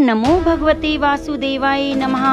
नमो भगवते वासुदेवाय नमः।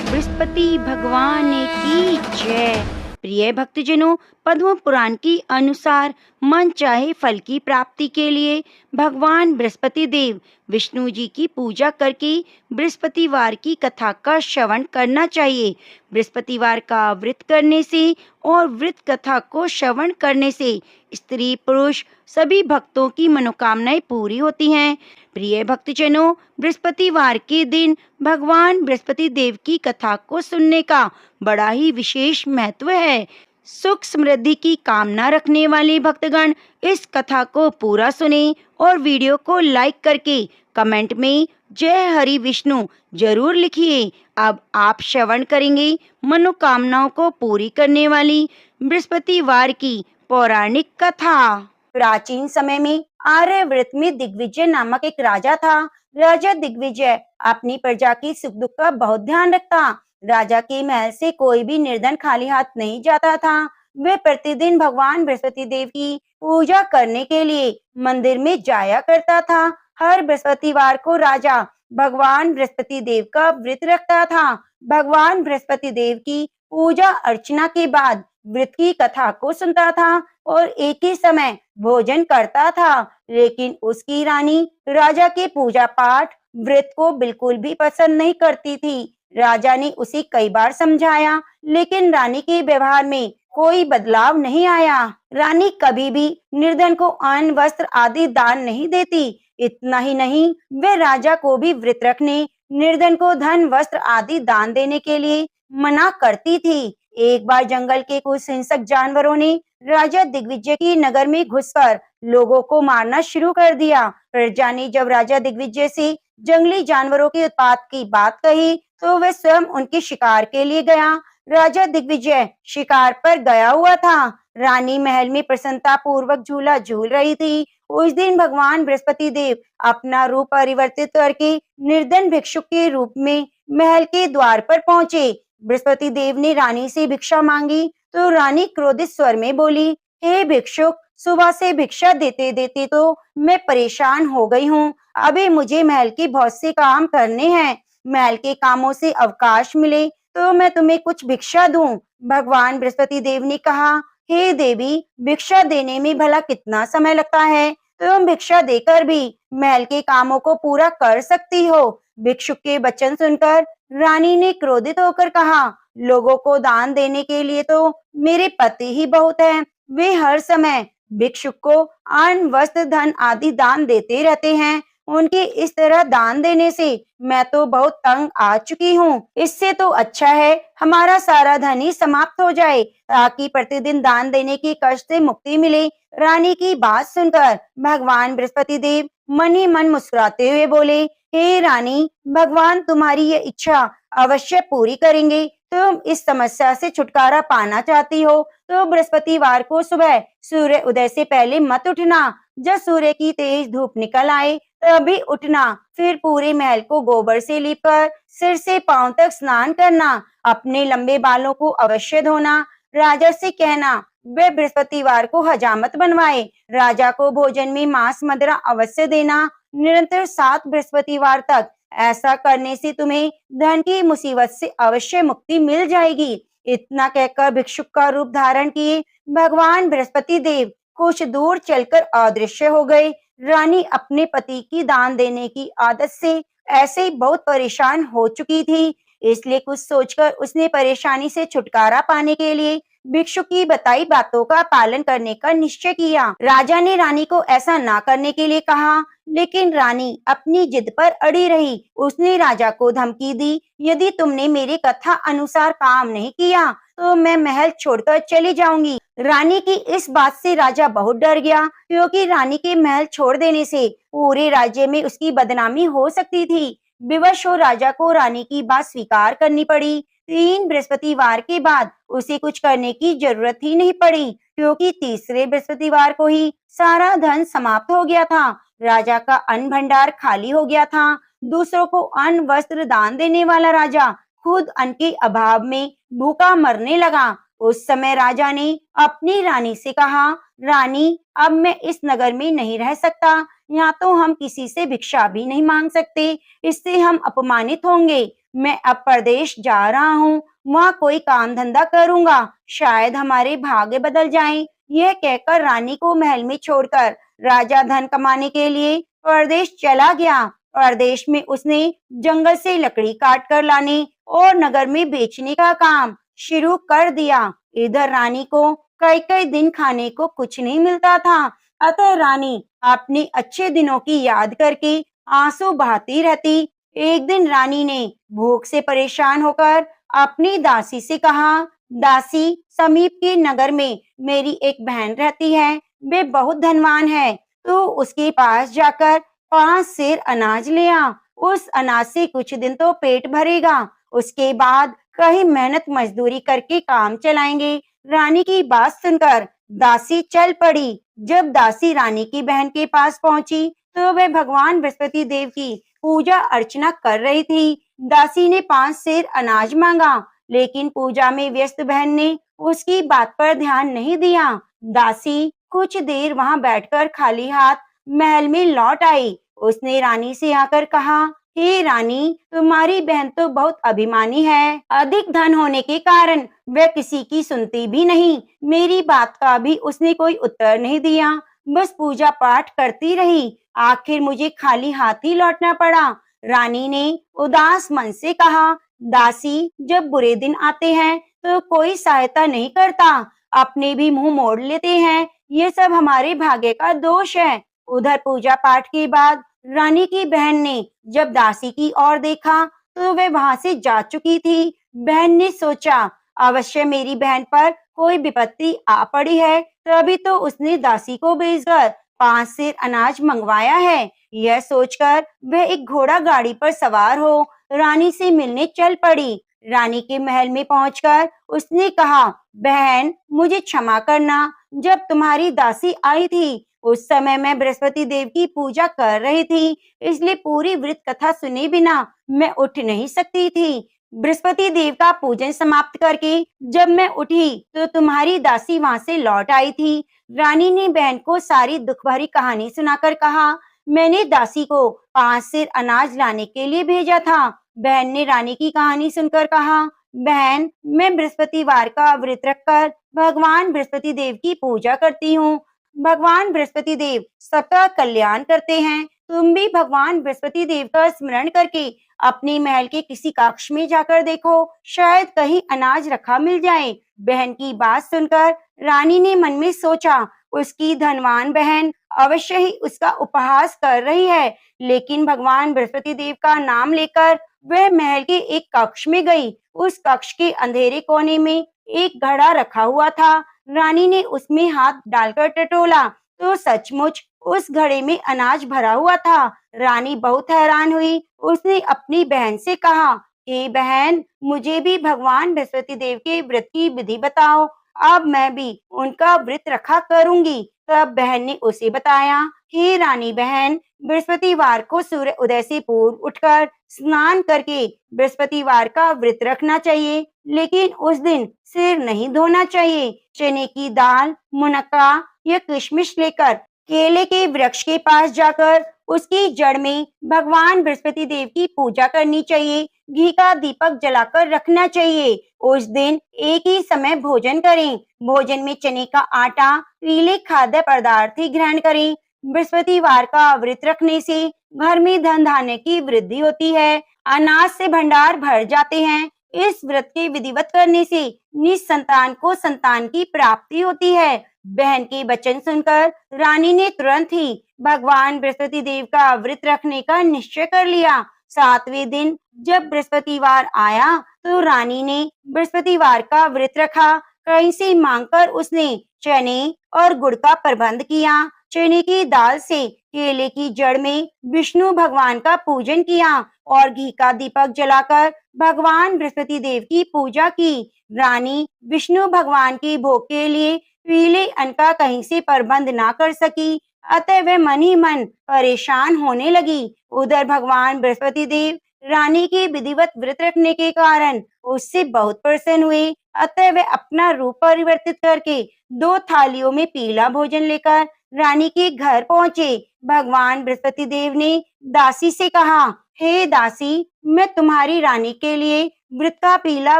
बृहस्पति भगवान की जय। प्रिय भक्तजनों, पद्म पुराण के अनुसार मन चाहे फल की प्राप्ति के लिए भगवान बृहस्पति देव विष्णु जी की पूजा करके बृहस्पतिवार की कथा का श्रवण करना चाहिए। बृहस्पतिवार का व्रत करने से और व्रत कथा को श्रवण करने से स्त्री पुरुष सभी भक्तों की मनोकामनाएं पूरी होती हैं। प्रिय भक्तजनों, बृहस्पतिवार के दिन भगवान बृहस्पति देव की कथा को सुनने का बड़ा ही विशेष महत्व है। सुख समृद्धि की कामना रखने वाले भक्तगण इस कथा को पूरा सुने और वीडियो को लाइक करके कमेंट में जय हरि विष्णु जरूर लिखिए। अब आप श्रवण करेंगे मनोकामनाओं को पूरी करने वाली बृहस्पतिवार की पौराणिक कथा। प्राचीन समय में आर्यव्रत में दिग्विजय नामक एक राजा था। राजा दिग्विजय अपनी प्रजा की सुख दुख का बहुत ध्यान रखता। राजा के महल से कोई भी निर्धन खाली हाथ नहीं जाता था। वह प्रतिदिन भगवान बृहस्पति देव की पूजा करने के लिए मंदिर में जाया करता था। हर बृहस्पतिवार को राजा भगवान बृहस्पति देव का व्रत रखता था। भगवान बृहस्पति देव की पूजा अर्चना के बाद व्रत की कथा को सुनता था और एक ही समय भोजन करता था। लेकिन उसकी रानी राजा के पूजा पाठ व्रत को बिल्कुल भी पसंद नहीं करती थी। राजा ने उसे कई बार समझाया, लेकिन रानी के व्यवहार में कोई बदलाव नहीं आया। रानी कभी भी निर्धन को अन्न वस्त्र आदि दान नहीं देती। इतना ही नहीं, वे राजा को भी व्रत रखने, निर्धन को धन वस्त्र आदि दान देने के लिए मना करती थी। एक बार जंगल के कुछ हिंसक जानवरों ने राजा दिग्विजय की नगर में घुसकर लोगों को मारना शुरू कर दिया। प्रजा ने जब राजा दिग्विजय से जंगली जानवरों के उत्पात की बात कही तो वह स्वयं उनके शिकार के लिए गया। राजा दिग्विजय शिकार पर गया हुआ था। रानी महल में प्रसन्नता पूर्वक झूला झूल रही थी। उस दिन भगवान बृहस्पति देव अपना रूप परिवर्तित करके निर्धन भिक्षुक के रूप में महल के द्वार पर पहुंचे। बृहस्पति देव ने रानी से भिक्षा मांगी तो रानी क्रोधित स्वर में बोली, हे भिक्षुक, सुबह से भिक्षा देते देते तो मैं परेशान हो गई हूँ। अभी मुझे महल के बहुत से काम करने हैं। महल के कामों से अवकाश मिले तो मैं तुम्हें कुछ भिक्षा दूं। भगवान बृहस्पति देव ने कहा, हे देवी, भिक्षा देने में भला कितना समय लगता है? तुम भिक्षा देकर भी महल के कामों को पूरा कर सकती हो। भिक्षुक के वचन सुनकर रानी ने क्रोधित होकर कहा, लोगों को दान देने के लिए तो मेरे पति ही बहुत हैं। वे हर समय भिक्षुक को अन्न वस्त्र धन आदि दान देते रहते हैं। उनके इस तरह दान देने से मैं तो बहुत तंग आ चुकी हूँ। इससे तो अच्छा है हमारा सारा धन ही समाप्त हो जाए ताकि प्रतिदिन दान देने के कष्ट से मुक्ति मिले। रानी की बात सुनकर भगवान बृहस्पति देव मन ही मन मुस्कुराते हुए बोले, हे रानी, भगवान तुम्हारी ये इच्छा अवश्य पूरी करेंगे। तुम इस समस्या से छुटकारा पाना चाहती हो तो बृहस्पतिवार को सुबह सूर्य उदय से पहले मत उठना। जब सूर्य की तेज धूप निकल आए तभी उठना। फिर पूरे महल को गोबर से लीपकर सिर से पांव तक स्नान करना। अपने लंबे बालों को अवश्य धोना। राजा से कहना वे बृहस्पतिवार को हजामत बनवाए। राजा को भोजन में मांस मदिरा अवश्य देना। निरंतर 7 बृहस्पतिवार तक ऐसा करने से तुम्हें धन की मुसीबत से अवश्य मुक्ति मिल जाएगी। इतना कहकर भिक्षुक का रूप धारण किए भगवान बृहस्पति देव कुछ दूर चलकर अदृश्य हो गए। रानी अपने पति की दान देने की आदत से ऐसे ही बहुत परेशान हो चुकी थी। इसलिए कुछ सोचकर उसने परेशानी से छुटकारा पाने के लिए भिक्षुक की बताई बातों का पालन करने का निश्चय किया। राजा ने रानी को ऐसा ना करने के लिए कहा, लेकिन रानी अपनी जिद पर अड़ी रही। उसने राजा को धमकी दी, यदि तुमने मेरी कथा अनुसार काम नहीं किया तो मैं महल छोड़कर चली जाऊंगी। रानी की इस बात से राजा बहुत डर गया, क्योंकि रानी के महल छोड़ देने से पूरे राज्य में उसकी बदनामी हो सकती थी। विवश हो राजा को रानी की बात स्वीकार करनी पड़ी। 3 बृहस्पतिवार के बाद उसे कुछ करने की जरूरत ही नहीं पड़ी, क्योंकि तीसरे बृहस्पतिवार को ही सारा धन समाप्त हो गया था। राजा का अन्न भंडार खाली हो गया था। दूसरों को अन्न वस्त्र दान देने वाला राजा खुद अन्न के अभाव में भूखा मरने लगा। उस समय राजा ने अपनी रानी से कहा, रानी, अब मैं इस नगर में नहीं रह सकता। यहाँ तो हम किसी से भिक्षा भी नहीं मांग सकते, इससे हम अपमानित होंगे। मैं अब परदेश जा रहा हूँ, वहाँ कोई काम धंधा करूंगा, शायद हमारे भाग्य बदल जाएं। यह कहकर रानी को महल में छोड़कर राजा धन कमाने के लिए परदेश चला गया। परदेश में उसने जंगल से लकड़ी काट कर लाने और नगर में बेचने का काम शुरू कर दिया। इधर रानी को कई कई दिन खाने को कुछ नहीं मिलता था, अतः रानी अपने अच्छे दिनों की याद करके आंसू बहाती रहती। एक दिन रानी ने भूख से परेशान होकर अपनी दासी से कहा, दासी, समीप के नगर में मेरी एक बहन रहती है, वे बहुत धनवान है, तो उसके पास जाकर 5 सेर अनाज ले आ। उस अनाज से कुछ दिन तो पेट भरेगा, उसके बाद कहीं मेहनत मजदूरी करके काम चलाएंगे। रानी की बात सुनकर दासी चल पड़ी। जब दासी रानी की बहन के पास पहुंची तो वह भगवान बृहस्पति देव की पूजा अर्चना कर रही थी। दासी ने 5 सेर अनाज मांगा, लेकिन पूजा में व्यस्त बहन ने उसकी बात पर ध्यान नहीं दिया। दासी कुछ देर वहां बैठकर खाली हाथ महल में लौट आई। उसने रानी से आकर कहा, हे रानी, तुम्हारी बहन तो बहुत अभिमानी है। अधिक धन होने के कारण वह किसी की सुनती भी नहीं। मेरी बात का भी उसने कोई उत्तर नहीं दिया, बस पूजा पाठ करती रही। आखिर मुझे खाली हाथ ही लौटना पड़ा। रानी ने उदास मन से कहा, दासी, जब बुरे दिन आते हैं तो कोई सहायता नहीं करता, अपने भी मुंह मोड़ लेते हैं। ये सब हमारे भाग्य का दोष है। उधर पूजा पाठ के बाद रानी की बहन ने जब दासी की ओर देखा तो वह वहां से जा चुकी थी। बहन ने सोचा, अवश्य मेरी बहन पर कोई विपत्ति आ पड़ी है, तभी तो उसने दासी को भेजकर 5 सेर अनाज मंगवाया है। यह सोचकर वह एक घोड़ा गाड़ी पर सवार हो रानी से मिलने चल पड़ी। रानी के महल में पहुंचकर उसने कहा, बहन, मुझे क्षमा करना। जब तुम्हारी दासी आई थी उस समय मैं बृहस्पति देव की पूजा कर रही थी, इसलिए पूरी वृत्त कथा सुने बिना मैं उठ नहीं सकती थी। बृहस्पति देव का पूजन समाप्त करके जब मैं उठी तो तुम्हारी दासी वहां से लौट आई थी। रानी ने बहन को सारी दुख भरी कहानी सुनाकर कहा, मैंने दासी को 5 सेर अनाज लाने के लिए भेजा था। बहन ने रानी की कहानी सुनकर कहा, बहन, मैं बृहस्पतिवार का व्रत रखकर भगवान बृहस्पति देव की पूजा करती हूँ। भगवान बृहस्पति देव सबका कल्याण करते हैं। तुम भी भगवान बृहस्पति देव का स्मरण करके अपने महल के किसी कक्ष में जाकर देखो, शायद कहीं अनाज रखा मिल जाए। बहन की बात सुनकर रानी ने मन में सोचा, उसकी धनवान बहन अवश्य ही उसका उपहास कर रही है। लेकिन भगवान बृहस्पति देव का नाम लेकर वह महल के एक कक्ष में गई। उस कक्ष के अंधेरे कोने में एक घड़ा रखा हुआ था। रानी ने उसमें हाथ डालकर टटोला तो सचमुच उस घड़े में अनाज भरा हुआ था। रानी बहुत हैरान हुई। उसने अपनी बहन से कहा, हे बहन, मुझे भी भगवान बृहस्पति देव के व्रत की विधि बताओ, अब मैं भी उनका व्रत रखा करूंगी। तब बहन ने उसे बताया, हे रानी बहन, बृहस्पतिवार को सूर्य उदय से पूर्व उठकर स्नान करके बृहस्पतिवार का व्रत रखना चाहिए, लेकिन उस दिन सिर नहीं धोना चाहिए। चने की दाल, मुनक्का या किशमिश लेकर केले के वृक्ष के पास जाकर उसकी जड़ में भगवान बृहस्पति देव की पूजा करनी चाहिए। घी का दीपक जलाकर रखना चाहिए। उस दिन एक ही समय भोजन करें। भोजन में चने का आटा, पीले खाद्य पदार्थ ही ग्रहण करें। बृहस्पतिवार का व्रत रखने से घर में धन धान्य की वृद्धि होती है, अनाज से भंडार भर जाते हैं। इस व्रत के विधिवत करने से निसंतान को संतान की प्राप्ति होती है। बहन के वचन सुनकर रानी ने तुरंत ही भगवान बृहस्पति देव का व्रत रखने का निश्चय कर लिया। 7वें दिन जब बृहस्पतिवार आया तो रानी ने बृहस्पतिवार का व्रत रखा। कहीं से मांगकर उसने चने और गुड़ का प्रबंध किया। चने की दाल से केले की जड़ में विष्णु भगवान का पूजन किया और घी का दीपक जलाकर भगवान बृहस्पति देव की पूजा की। रानी विष्णु भगवान के भोग के लिए पीले अन्न का कहीं से प्रबंध ना कर सकी, अतः वह मन ही मन परेशान होने लगी। उधर भगवान बृहस्पति देव रानी के विधिवत व्रत रखने के कारण उससे बहुत प्रसन्न हुए, अतः वह अपना रूप परिवर्तित करके 2 थालियों में पीला भोजन लेकर रानी के घर पहुंचे। भगवान बृहस्पति देव ने दासी से कहा, हे दासी, मैं तुम्हारी रानी के लिए व्रत का पीला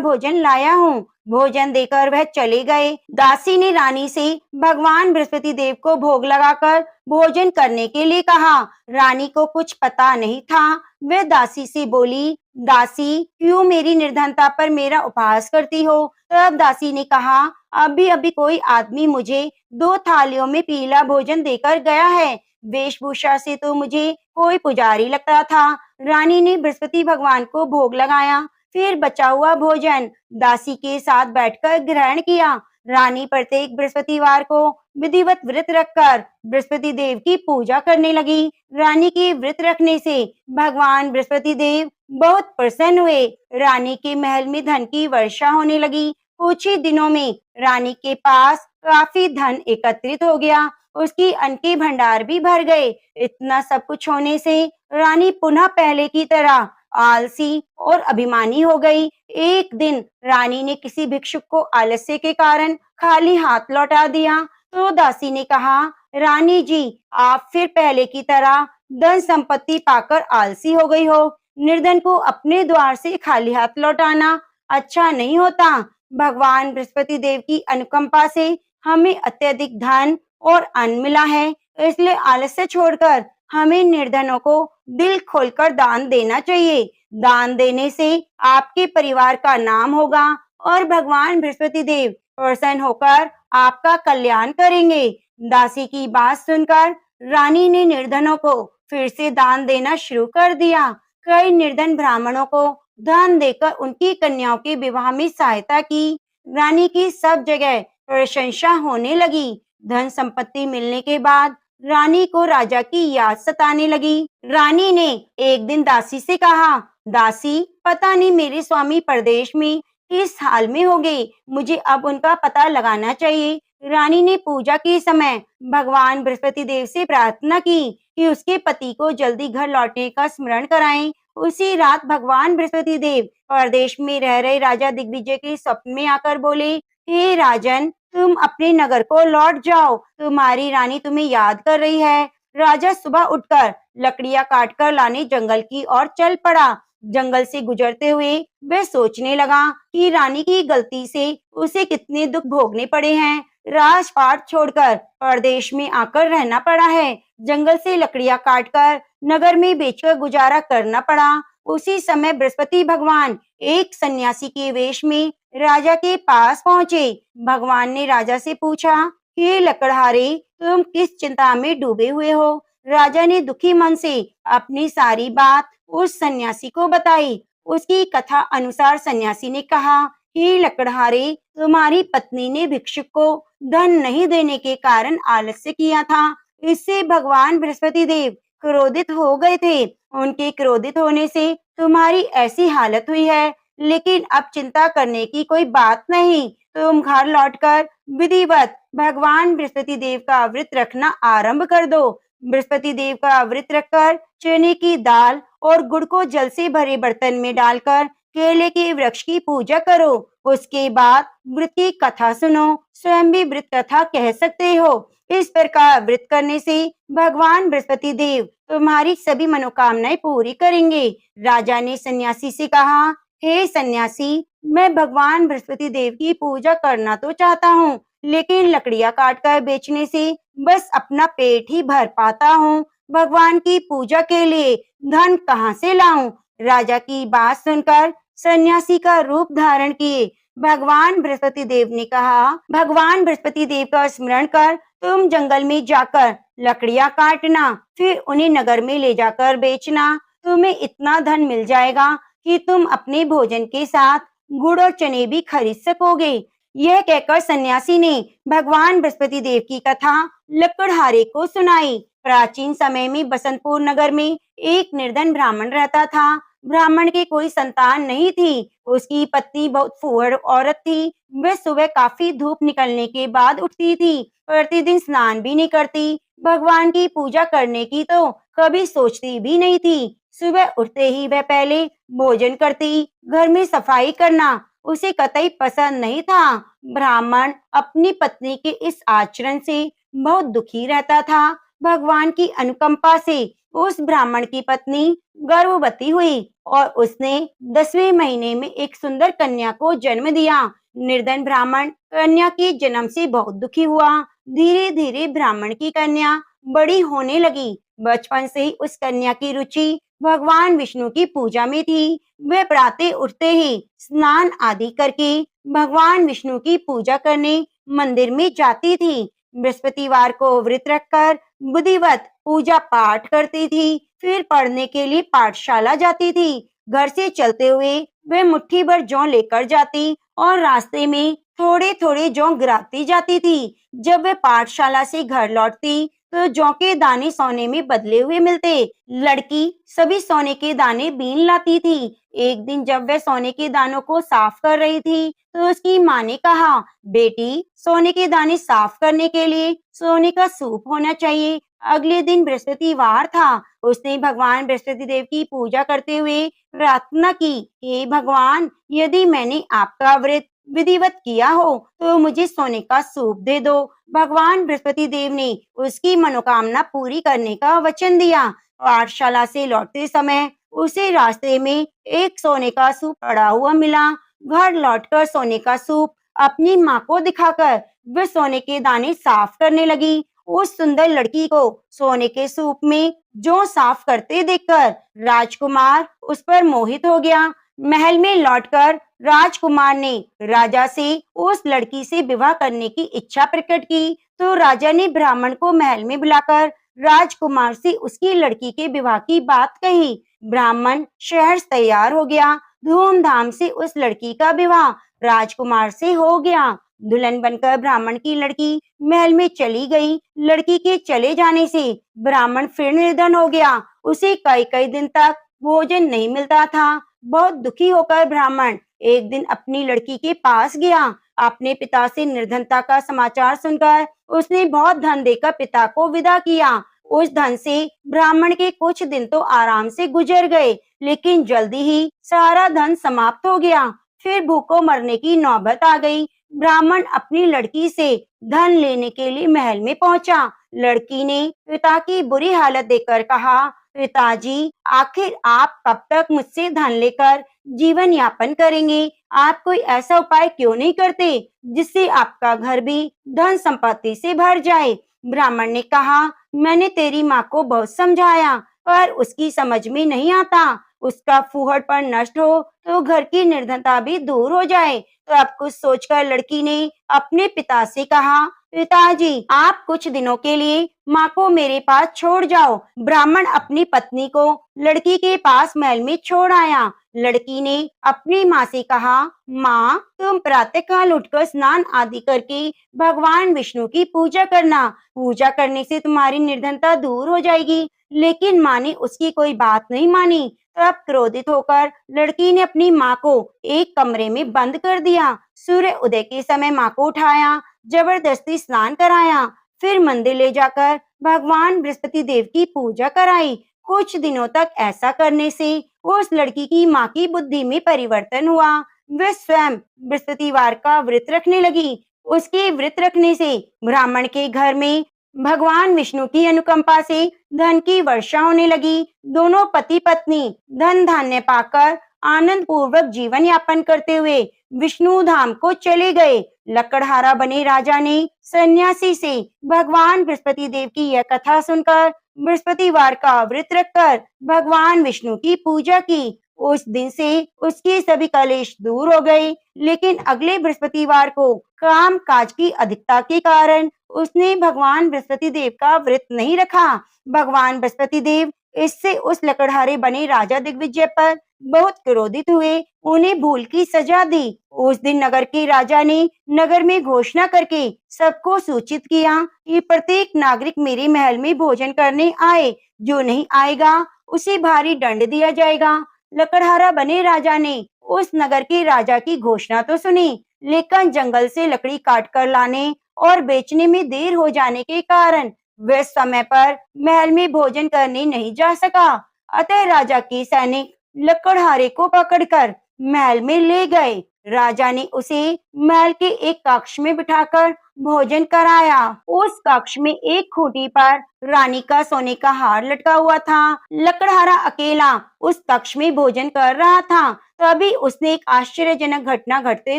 भोजन लाया हूँ। भोजन देकर वह चले गए। दासी ने रानी से भगवान बृहस्पति देव को भोग लगाकर भोजन करने के लिए कहा। रानी को कुछ पता नहीं था। वह दासी से बोली, दासी, क्यों मेरी निर्धनता पर मेरा उपहास करती हो? तब दासी ने कहा, अभी अभी कोई आदमी मुझे 2 थालियों में पीला भोजन देकर गया है। वेशभूषा से तो मुझे कोई पुजारी लगता था। रानी ने बृहस्पति भगवान को भोग लगाया, फिर बचा हुआ भोजन दासी के साथ बैठकर ग्रहण किया। रानी प्रत्येक बृहस्पतिवार को विधिवत व्रत रखकर बृहस्पति देव की पूजा करने लगी। रानी के व्रत रखने से भगवान बृहस्पति देव बहुत प्रसन्न हुए। रानी के महल में धन की वर्षा होने लगी। कुछ ही दिनों में रानी के पास काफी धन एकत्रित हो गया। उसकी अन्न के भंडार भी भर गए। इतना सब कुछ होने से रानी पुनः पहले की तरह आलसी और अभिमानी हो गई। एक दिन रानी ने किसी भिक्षुक को आलस्य के कारण खाली हाथ लौटा दिया तो दासी ने कहा, रानी जी, आप फिर पहले की तरह धन संपत्ति पाकर आलसी हो गई हो। निर्धन को अपने द्वार से खाली हाथ लौटाना अच्छा नहीं होता। भगवान बृहस्पति देव की अनुकंपा से हमें अत्यधिक धन और अन्न मिला है, इसलिए आलस्य छोड़कर हमें निर्धनों को दिल खोलकर दान देना चाहिए। दान देने से आपके परिवार का नाम होगा और भगवान बृहस्पति देव प्रसन्न होकर आपका कल्याण करेंगे। दासी की बात सुनकर रानी ने निर्धनों को फिर से दान देना शुरू कर दिया। कई निर्धन ब्राह्मणों को दान देकर उनकी कन्याओं के विवाह में सहायता की। रानी की सब जगह प्रशंसा होने लगी। धन संपत्ति मिलने के बाद रानी को राजा की याद सताने लगी। रानी ने एक दिन दासी से कहा, दासी, पता नहीं मेरे स्वामी परदेश में किस हाल में हो गए, मुझे अब उनका पता लगाना चाहिए। रानी ने पूजा के समय भगवान बृहस्पति देव से प्रार्थना की कि उसके पति को जल्दी घर लौटने का स्मरण कराएं। उसी रात भगवान बृहस्पति देव परदेश में रह रहे राजा दिग्विजय के स्वप्न में आकर बोले, हे राजन, तुम अपने नगर को लौट जाओ, तुम्हारी रानी तुम्हें याद कर रही है। राजा सुबह उठकर लकड़ियां काटकर लाने जंगल की ओर चल पड़ा। जंगल से गुजरते हुए वह सोचने लगा कि रानी की गलती से उसे कितने दुख भोगने पड़े हैं। राजपाट छोड़कर परदेश में आकर रहना पड़ा है। जंगल से लकड़ियां काटकर नगर में बेचकर गुजारा करना पड़ा। उसी समय बृहस्पति भगवान एक सन्यासी के वेश में राजा के पास पहुंचे। भगवान ने राजा से पूछा, हे लकड़हारे, तुम किस चिंता में डूबे हुए हो? राजा ने दुखी मन से अपनी सारी बात उस सन्यासी को बताई। उसकी कथा अनुसार सन्यासी ने कहा, हे लकड़हारे, तुम्हारी पत्नी ने भिक्षुक को धन नहीं देने के कारण आलस्य किया था। इससे भगवान बृहस्पति देव क्रोधित हो गए थे। उनके क्रोधित होने से तुम्हारी ऐसी हालत हुई है। लेकिन अब चिंता करने की कोई बात नहीं। तुम घर लौटकर विधिवत भगवान बृहस्पति देव का व्रत रखना आरंभ कर दो। बृहस्पति देव का व्रत रखकर चने की दाल और गुड़ को जल से भरे बर्तन में डालकर केले के वृक्ष की पूजा करो। उसके बाद व्रत की कथा सुनो। स्वयं भी व्रत कथा कह सकते हो। इस प्रकार व्रत करने से भगवान बृहस्पति देव तुम्हारी सभी मनोकामनाएं पूरी करेंगे। राजा ने सन्यासी से कहा, हे सन्यासी, मैं भगवान बृहस्पति देव की पूजा करना तो चाहता हूँ, लेकिन लकड़ियां काटकर बेचने से बस अपना पेट ही भर पाता हूँ। भगवान की पूजा के लिए धन कहाँ से लाऊं? राजा की बात सुनकर सन्यासी का रूप धारण किए भगवान बृहस्पति देव ने कहा, भगवान बृहस्पति देव का स्मरण कर तुम जंगल में जाकर लकड़ियां काटना, फिर उन्हें नगर में ले जाकर बेचना। तुम्हें इतना धन मिल जाएगा कि तुम अपने भोजन के साथ गुड़ और चने भी खरीद सकोगे। यह कहकर सन्यासी ने भगवान बृहस्पति देव की कथा लकड़हारे को सुनाई। प्राचीन समय में बसंतपुर नगर में एक निर्धन ब्राह्मण रहता था। ब्राह्मण के कोई संतान नहीं थी। उसकी पत्नी बहुत फूहड़ औरत थी। वह सुबह काफी धूप निकलने के बाद उठती थी। प्रतिदिन स्नान भी नहीं करती। भगवान की पूजा करने की तो कभी सोचती भी नहीं थी। सुबह उठते ही वह पहले भोजन करती। घर में सफाई करना उसे कतई पसंद नहीं था। ब्राह्मण अपनी पत्नी के इस आचरण से बहुत दुखी रहता था। भगवान की अनुकंपा से उस ब्राह्मण की पत्नी गर्भवती हुई और उसने 10वें महीने में एक सुंदर कन्या को जन्म दिया। निर्धन ब्राह्मण कन्या के जन्म से बहुत दुखी हुआ। धीरे धीरे ब्राह्मण की कन्या बड़ी होने लगी। बचपन से ही उस कन्या की रुचि भगवान विष्णु की पूजा में थी। वह प्रातः उठते ही स्नान आदि करके भगवान विष्णु की पूजा करने मंदिर में जाती थी। बृहस्पतिवार को व्रत रखकर विधिवत पूजा पाठ करती थी। फिर पढ़ने के लिए पाठशाला जाती थी। घर से चलते हुए वह मुट्ठी भर जौ लेकर जाती और रास्ते में थोड़े थोड़े जौ गिराती जाती थी। जब वह पाठशाला से घर लौटती तो जौ के दाने सोने में बदले हुए मिलते। लड़की सभी सोने के दाने बीन लाती थी। एक दिन जब वह सोने के दानों को साफ कर रही थी तो उसकी माँ ने कहा, बेटी, सोने के दाने साफ करने के लिए सोने का सूप होना चाहिए। अगले दिन बृहस्पतिवार था। उसने भगवान बृहस्पति देव की पूजा करते हुए प्रार्थना की, हे भगवान, यदि मैंने आपका व्रत विधिवत किया हो तो मुझे सोने का सूप दे दो। भगवान बृहस्पति देव ने उसकी मनोकामना पूरी करने का वचन दिया। पाठशाला से लौटते समय उसे रास्ते में एक सोने का सूप पड़ा हुआ मिला। घर लौटकर सोने का सूप अपनी माँ को दिखाकर वह सोने के दाने साफ करने लगी। उस सुंदर लड़की को सोने के सूप में जौ साफ करते देखकर राजकुमार उस पर मोहित हो गया। महल में लौटकर राजकुमार ने राजा से उस लड़की से विवाह करने की इच्छा प्रकट की। तो राजा ने ब्राह्मण को महल में बुलाकर राजकुमार से उसकी लड़की के विवाह की बात कही। ब्राह्मण शहर से तैयार हो गया। धूमधाम से उस लड़की का विवाह राजकुमार से हो गया। दुल्हन बनकर ब्राह्मण की लड़की महल में चली गई। लड़की के चले जाने से ब्राह्मण फिर निर्धन हो गया। उसे कई कई दिन तक भोजन नहीं मिलता था। बहुत दुखी होकर ब्राह्मण एक दिन अपनी लड़की के पास गया। अपने पिता से निर्धनता का समाचार सुनकर उसने बहुत धन देकर पिता को विदा किया। उस धन से ब्राह्मण के कुछ दिन तो आराम से गुजर गए, लेकिन जल्दी ही सारा धन समाप्त हो गया। फिर भूखों मरने की नौबत आ गई। ब्राह्मण अपनी लड़की से धन लेने के लिए महल में पहुंचा। लड़की ने पिता की बुरी हालत देखकर कहा, पिताजी, आखिर आप कब तक मुझसे धन लेकर जीवन यापन करेंगे? आप कोई ऐसा उपाय क्यों नहीं करते जिससे आपका घर भी धन संपत्ति से भर जाए? ब्राह्मण ने कहा, मैंने तेरी माँ को बहुत समझाया पर उसकी समझ में नहीं आता। उसका फूहड़पन नष्ट हो तो घर की निर्धनता भी दूर हो जाए। तो अब कुछ सोचकर लड़की ने अपने पिता से कहा, पिताजी, आप कुछ दिनों के लिए माँ को मेरे पास छोड़ जाओ। ब्राह्मण अपनी पत्नी को लड़की के पास महल में छोड़ आया। लड़की ने अपनी माँ से कहा, माँ, तुम प्रातःकाल उठकर स्नान आदि करके भगवान विष्णु की पूजा करना। पूजा करने से तुम्हारी निर्धनता दूर हो जाएगी। लेकिन माँ ने उसकी कोई बात नहीं मानी। तब क्रोधित होकर लड़की ने अपनी माँ को एक कमरे में बंद कर दिया। सूर्य उदय के समय माँ को उठाया, जबरदस्ती स्नान कराया, फिर मंदिर ले जाकर भगवान बृहस्पति देव की पूजा कराई। कुछ दिनों तक ऐसा करने से उस लड़की की माँ की बुद्धि में परिवर्तन हुआ। वह स्वयं बृहस्पतिवार का व्रत रखने लगी। उसके व्रत रखने से ब्राह्मण के घर में भगवान विष्णु की अनुकंपा से धन की वर्षा होने लगी। दोनों पति पत्नी धन धान्य पाकर आनंद पूर्वक जीवन यापन करते हुए विष्णु धाम को चले गए। लकड़हारा बने राजा ने सन्यासी से भगवान बृहस्पति देव की यह कथा सुनकर बृहस्पतिवार का व्रत रखकर भगवान विष्णु की पूजा की। उस दिन से उसके सभी कलेश दूर हो गए। लेकिन अगले बृहस्पतिवार को काम काज की अधिकता के कारण उसने भगवान बृहस्पति देव का व्रत नहीं रखा। भगवान बृहस्पति देव इससे उस लकड़हारे बने राजा दिग्विजय पर बहुत क्रोधित हुए। उन्हें भूल की सजा दी। उस दिन नगर के राजा ने नगर में घोषणा करके सबको सूचित किया कि प्रत्येक नागरिक मेरे महल में भोजन करने आए। जो नहीं आएगा उसे भारी दंड दिया जाएगा। लकड़हारा बने राजा ने उस नगर के राजा की घोषणा तो सुनी, लेकिन जंगल से लकड़ी काट कर लाने और बेचने में देर हो जाने के कारण वह समय पर महल में भोजन करने नहीं जा सका। अतः राजा के सैनिक लकड़हारे को पकड़कर महल में ले गए। राजा ने उसे महल के एक कक्ष में बिठाकर भोजन कराया। उस कक्ष में एक खूंटी पर रानी का सोने का हार लटका हुआ था। लकड़हारा अकेला उस कक्ष में भोजन कर रहा था। तभी उसने एक आश्चर्यजनक घटना घटते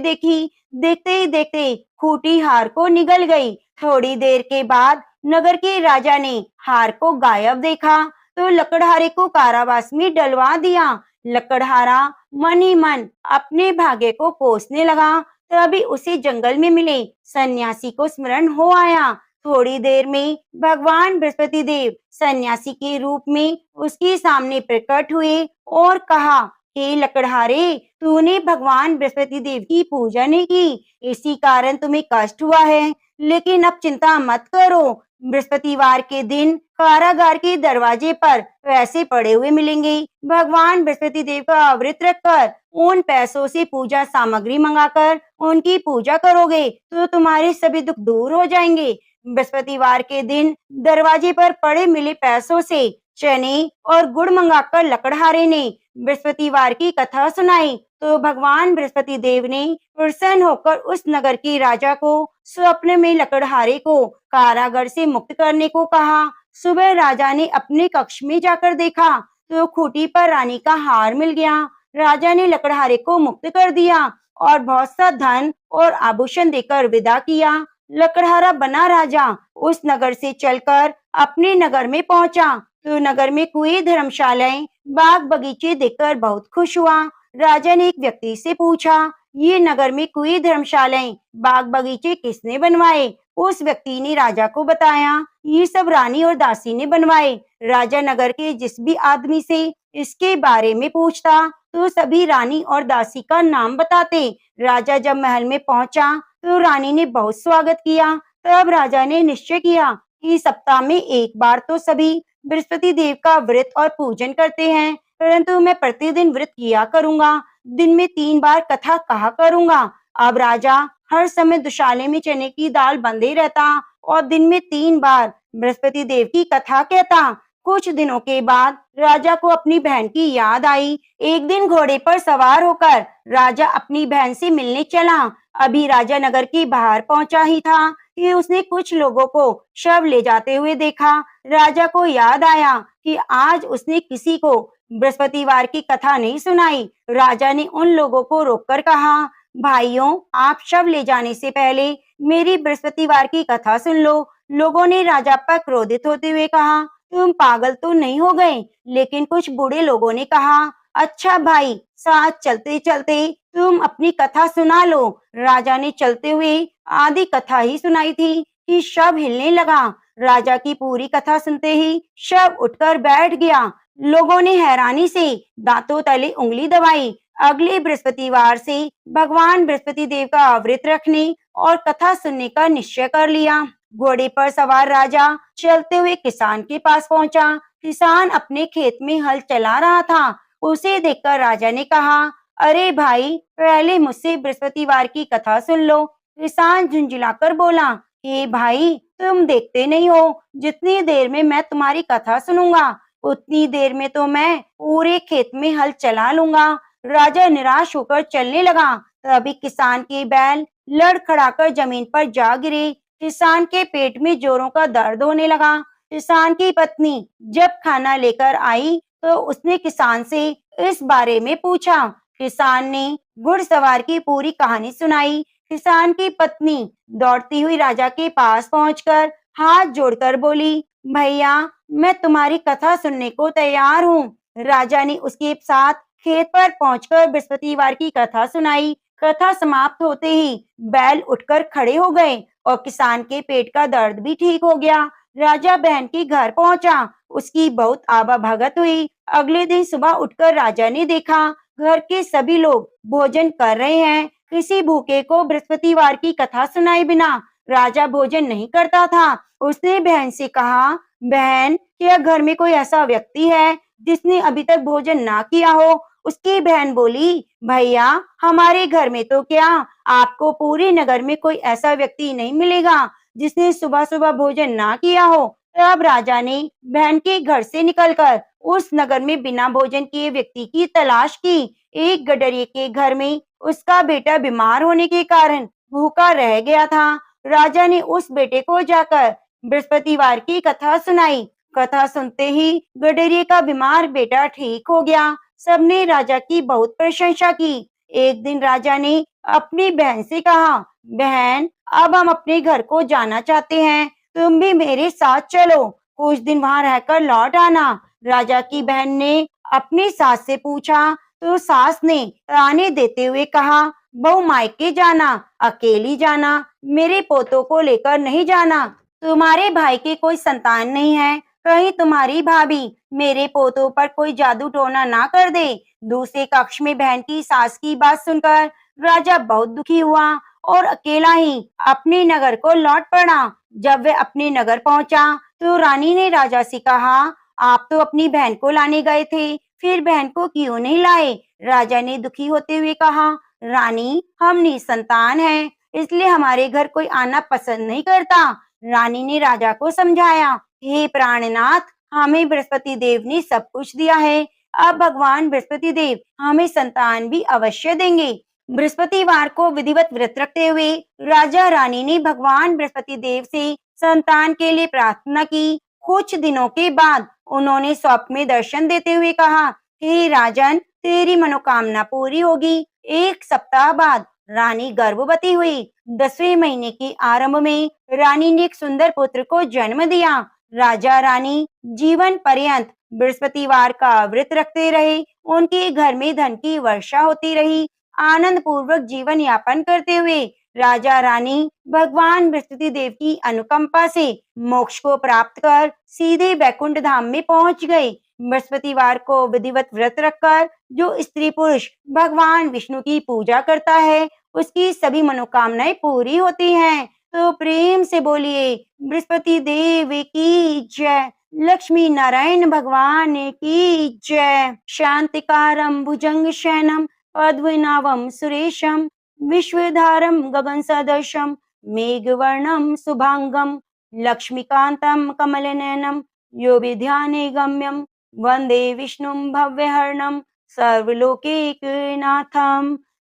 देखी। देखते ही देखते खूंटी हार को निगल गई। थोड़ी देर के बाद नगर के राजा ने हार को गायब देखा तो लकड़हारे को कारावास में डलवा दिया। लकड़हारा मन ही मन अपने भाग्य को कोसने लगा। तभी उसे जंगल में मिले सन्यासी को स्मरण हो आया। थोड़ी देर में भगवान बृहस्पति देव सन्यासी के रूप में उसके सामने प्रकट हुए और कहा, हे लकड़हारे, तूने भगवान बृहस्पति देव की पूजा नहीं की, इसी कारण तुम्हें कष्ट हुआ है। लेकिन अब चिंता मत करो, बृहस्पतिवार के दिन कारागार के दरवाजे पर पैसे पड़े हुए मिलेंगे। भगवान बृहस्पति देव का व्रत रखकर उन पैसों से पूजा सामग्री मंगाकर उनकी पूजा करोगे तो तुम्हारे सभी दुख दूर हो जाएंगे। बृहस्पतिवार के दिन दरवाजे पर पड़े मिले पैसों से चने और गुड़ मंगाकर लकड़हारे ने बृहस्पतिवार की कथा सुनाई तो भगवान बृहस्पति देव ने प्रसन्न होकर उस नगर के राजा को स्वप्न में लकड़हारे को कारागार से मुक्त करने को कहा। सुबह राजा ने अपने कक्ष में जाकर देखा तो खूंटी पर रानी का हार मिल गया। राजा ने लकड़हारे को मुक्त कर दिया और बहुत सा धन और आभूषण देकर विदा किया। लकड़हारा बना राजा उस नगर से चलकर अपने नगर में पहुंचा तो नगर में कुएं, धर्मशालाएं, बाग बगीचे देखकर बहुत खुश हुआ। राजा ने एक व्यक्ति से पूछा, ये नगर में कुएं, धर्मशालाएं, बाग बगीचे किसने बनवाए? उस व्यक्ति ने राजा को बताया, ये सब रानी और दासी ने बनवाए। राजा नगर के जिस भी आदमी से इसके बारे में पूछता तो सभी रानी और दासी का नाम बताते। राजा जब महल में पहुंचा तो रानी ने बहुत स्वागत किया। तब राजा ने निश्चय किया कि सप्ताह में एक बार तो सभी बृहस्पति देव का व्रत और पूजन करते हैं, परंतु मैं प्रतिदिन व्रत किया करूंगा। दिन में 3 बार कथा कहा करूंगा। अब राजा हर समय दुशाले में चने की दाल बंधे रहता और दिन में 3 बार बृहस्पति देव की कथा कहता। कुछ दिनों के बाद राजा को अपनी बहन की याद आई। एक दिन घोड़े पर सवार होकर राजा अपनी बहन से मिलने चला। अभी राजा नगर के बाहर पहुंचा ही था कि उसने कुछ लोगों को शव ले जाते हुए देखा। राजा को याद आया कि आज उसने किसी को बृहस्पतिवार की कथा नहीं सुनाई। राजा ने उन लोगों को रोककर कहा, भाइयों, आप शव ले जाने से पहले मेरी बृहस्पतिवार की कथा सुन लो। लोगों ने राजा पर क्रोधित होते हुए कहा, तुम पागल तो नहीं हो गए? लेकिन कुछ बूढ़े लोगों ने कहा, अच्छा भाई, साथ चलते चलते तुम अपनी कथा सुना लो। राजा ने चलते हुए आधी कथा ही सुनाई थी कि शव हिलने लगा। राजा की पूरी कथा सुनते ही शव उठकर बैठ गया। लोगों ने हैरानी से दांतों तले उंगली दबाई। अगले बृहस्पतिवार से भगवान बृहस्पति देव का व्रत रखने और कथा सुनने का निश्चय कर लिया। घोड़े पर सवार राजा चलते हुए किसान के पास पहुंचा। किसान अपने खेत में हल चला रहा था। उसे देखकर राजा ने कहा, अरे भाई, पहले मुझसे बृहस्पतिवार की कथा सुन लो। किसान झुंझुलाकर बोला, हे भाई, तुम देखते नहीं हो, जितनी देर में मैं तुम्हारी कथा सुनूंगा उतनी देर में तो मैं पूरे खेत में हल चला लूंगा। राजा निराश होकर चलने लगा। तभी किसान के बैल लड़खड़ाकर जमीन पर जा गिरे। किसान के पेट में जोरों का दर्द होने लगा। किसान की पत्नी जब खाना लेकर आई तो उसने किसान से इस बारे में पूछा। किसान ने घुड़सवार की पूरी कहानी सुनाई। किसान की पत्नी दौड़ती हुई राजा के पास पहुंचकर हाथ जोड़कर बोली, भैया, मैं तुम्हारी कथा सुनने को तैयार हूँ। राजा ने उसके साथ खेत पर पहुंचकर बृहस्पतिवार की कथा सुनाई। कथा समाप्त होते ही बैल उठकर खड़े हो गए और किसान के पेट का दर्द भी ठीक हो गया। राजा बहन के घर पहुंचा। उसकी बहुत आवा भगत हुई। अगले दिन सुबह उठकर राजा ने देखा घर के सभी लोग भोजन कर रहे हैं। किसी भूखे को बृहस्पतिवार की कथा सुनाए बिना राजा भोजन नहीं करता था। उसने बहन से कहा, बहन, क्या घर में कोई ऐसा व्यक्ति है जिसने अभी तक भोजन ना किया हो? उसकी बहन बोली, भैया, हमारे घर में तो क्या, आपको पूरे नगर में कोई ऐसा व्यक्ति नहीं मिलेगा जिसने सुबह सुबह भोजन ना किया हो। तब राजा ने बहन के घर से निकलकर उस नगर में बिना भोजन किए व्यक्ति की तलाश की। एक गडरिये के घर में उसका बेटा बीमार होने के कारण भूखा रह गया था। राजा ने उस बेटे को जाकर बृहस्पतिवार की कथा सुनाई। कथा सुनते ही गडरिये का बीमार बेटा ठीक हो गया। सबने राजा की बहुत प्रशंसा की। एक दिन राजा ने अपनी बहन से कहा, बहन, अब हम अपने घर को जाना चाहते हैं, तुम भी मेरे साथ चलो, कुछ दिन वहां रहकर लौट आना। राजा की बहन ने अपनी सास से पूछा, तो सास ने ताने देते हुए कहा, बहू मायके जाना, अकेली जाना, मेरे पोतों को लेकर नहीं जाना। तुम्हारे भाई की कोई संतान नहीं है, कहीं तुम्हारी भाभी मेरे पोतों पर कोई जादू टोना ना कर दे। दूसरे कक्ष में बहन की सास की बात सुनकर राजा बहुत दुखी हुआ और अकेला ही अपने नगर को लौट पड़ा। जब वह अपने नगर पहुंचा तो रानी ने राजा से कहा, आप तो अपनी बहन को लाने गए थे, फिर बहन को क्यों नहीं लाए? राजा ने दुखी होते हुए कहा, रानी, हम निसंतान हैं, इसलिए हमारे घर कोई आना पसंद नहीं करता। रानी ने राजा को समझाया, हे प्राणनाथ, हमें बृहस्पति देव ने सब कुछ दिया है, अब भगवान बृहस्पति देव हमें संतान भी अवश्य देंगे। बृहस्पतिवार को विधिवत व्रत रखते हुए राजा रानी ने भगवान बृहस्पति देव से संतान के लिए प्रार्थना की। कुछ दिनों के बाद उन्होंने स्वप्न में दर्शन देते हुए कहा, हे राजन, तेरी मनोकामना पूरी होगी। एक सप्ताह बाद रानी गर्भवती हुई। 10वें महीने के आरंभ में रानी ने एक सुंदर पुत्र को जन्म दिया। राजा रानी जीवन पर्यंत बृहस्पतिवार का व्रत रखते रहे। उनके घर में धन की वर्षा होती रही। आनंद पूर्वक जीवन यापन करते हुए राजा रानी भगवान बृहस्पति देव की अनुकंपा से मोक्ष को प्राप्त कर सीधे बैकुंठ धाम में पहुंच गए। बृहस्पतिवार को विधिवत व्रत रखकर जो स्त्री पुरुष भगवान विष्णु की पूजा करता है, उसकी सभी मनोकामनाएं पूरी होती हैं। तो प्रेम से बोलिए, बृहस्पति देव की जय, लक्ष्मी नारायण भगवान की जय। शांतिकारं भुजंग शयनम पद्मनाभं सुरेशम विश्वधारं गगन सदृशं मेघवर्णं शुभांगं लक्ष्मीकांतं कमलनयनं योगी ध्याने गम्यं वंदे विष्णुं भव्यहरणं सर्वलोकैकनाथं।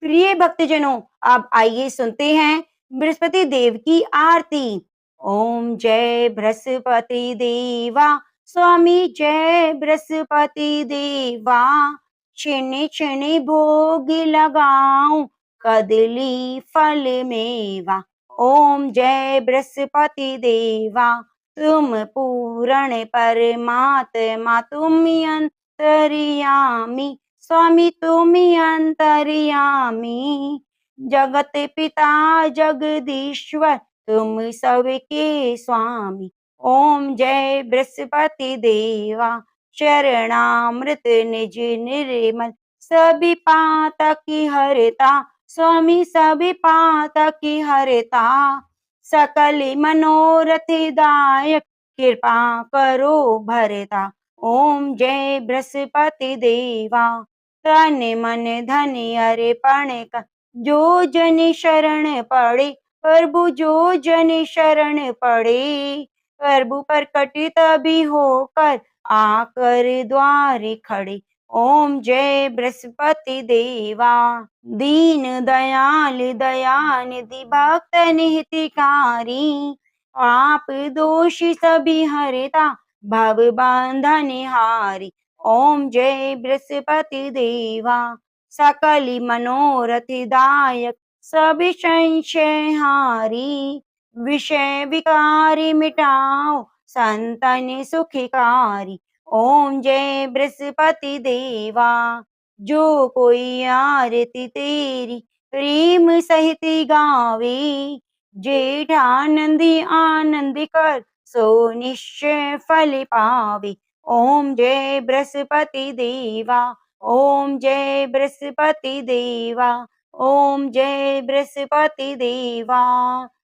प्रिय भक्तजनों, अब आइए सुनते हैं बृहस्पति देव की आरती। ओम जय बृहस्पति देवा, स्वामी जय बृहस्पति देवा, छिने छिने भोग लगाऊं कदली फल मेवा। ओम जय बृहस्पति देवा, तुम पूर्ण परमात्मा, तुम अंतर्यामी, स्वामी तुम अंतर्यामी, जगत पिता जगदीश्वर, तुम सबके स्वामी। ओम जय बृहस्पति देवा, चरणामृत निज निर्मल, सभी पातक की हरता, स्वामी सभी पातक की हरता, सकल मनोरथ दायक, कृपा करो भरता। ओम जय बृहस्पति देवा, तन मन धन अर्पण कर, जो जन शरण पड़े प्रभु, जो जन शरण पड़े प्रभु, प्रकट तभी होकर आकर द्वार खड़े। ओम जय बृहस्पति देवा, दीन दयाल दयानिधि भक्त हितकारी, आप दोष सभी हरता, भव बंधन हारी। ओम जय बृहस्पति देवा, सकल मनोरथ दायक, सभी संशय हारी, विषय विकारी मिटाओ, संतन सुखकारी। ओम जय बृहस्पति देवा, जो कोई आरती तेरी प्रेम सहित गावे, जेठ आनंदी आनंद कर, सो निश्चय फल पावे। ओम जय बृहस्पति देवा, ओम जय बृहस्पति देवा, ओम जय बृहस्पति देवा।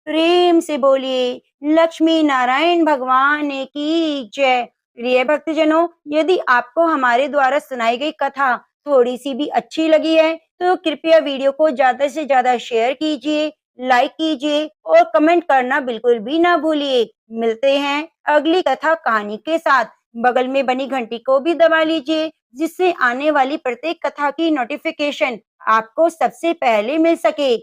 प्रेम से बोलिए, लक्ष्मी नारायण भगवान की जय। प्रिय भक्तजनों, यदि आपको हमारे द्वारा सुनाई गई कथा थोड़ी सी भी अच्छी लगी है तो कृपया वीडियो को ज्यादा से ज्यादा शेयर कीजिए, लाइक कीजिए और कमेंट करना बिल्कुल भी ना भूलिए। मिलते हैं अगली कथा कहानी के साथ। बगल में बनी घंटी को भी दबा लीजिए, जिससे आने वाली प्रत्येक कथा की नोटिफिकेशन आपको सबसे पहले मिल सके।